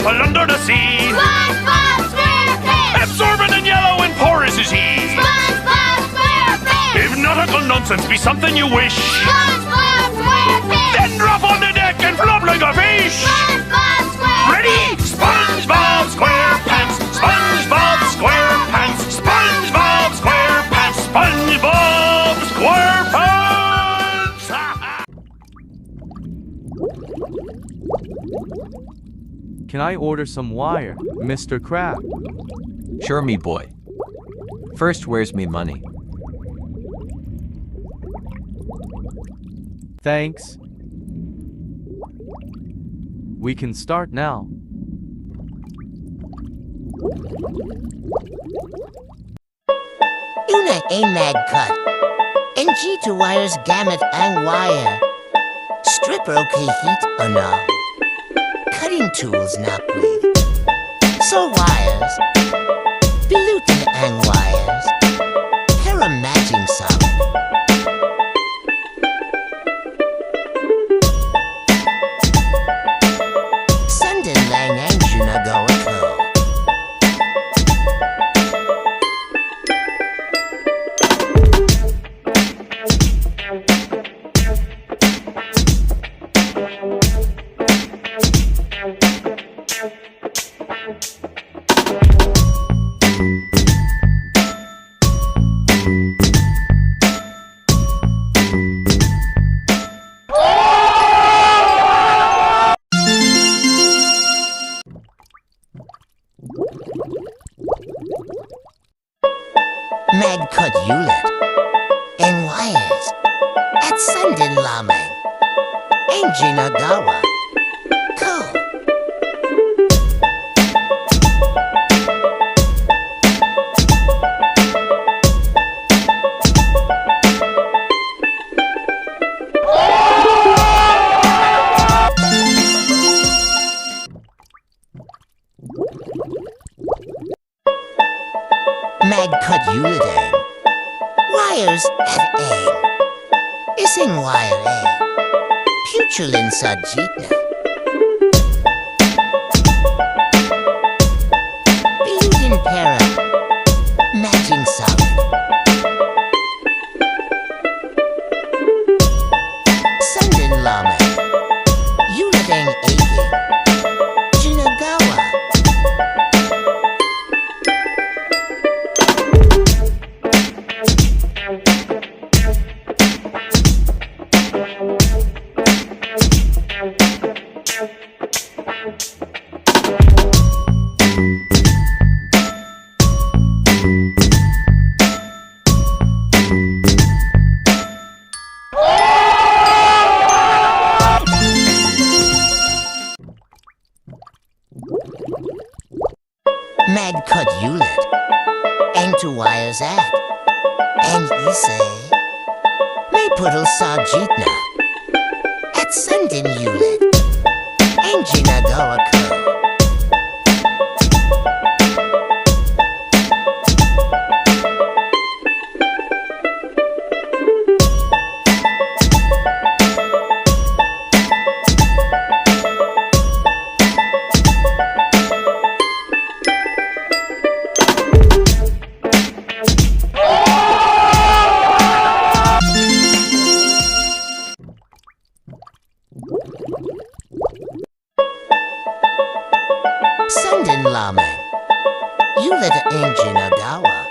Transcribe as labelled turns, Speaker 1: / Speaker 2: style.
Speaker 1: people under the sea.
Speaker 2: SpongeBob SquarePants!
Speaker 1: Absorbent and yellow and porous is he.
Speaker 2: SpongeBob SquarePants!
Speaker 1: If nautical nonsense be something you wish,
Speaker 2: SpongeBob SquarePants!
Speaker 1: then drop on the deck and flop like a fish.
Speaker 2: SpongeBob SquarePants!
Speaker 1: Ready? SpongeBob SquarePants! SpongeBob SquarePants! SpongeBob SquarePants! SpongeBob SquarePants!
Speaker 3: Can I order some wire, Mr. Crab?
Speaker 4: Sure, me boy. First, where's me money?
Speaker 3: Thanks. We can start now.
Speaker 5: Una a mag cut. NG to wires gamut ang wire. Stripper okay heat or no? Cutting tools not please. So wires. Bilutin ang wires. Para matching solid. Sundan lang ang ginagawa ko. Mag cut Hewlett and wires at Sundan Lamang and Jinagawa. Ko. Mag cut Hewlett ang wires at ang ising wire ang putulin sa jitna. Biludin para matching solid. Sundan Lamang Hewlett ang aging Jinagawa. Mag cut Hewlett and to wires at and he say may puddle sa jitna at Sundan Hewlett and Jinagawa ko. Sundan Lamang Hewlett and Jinagawa.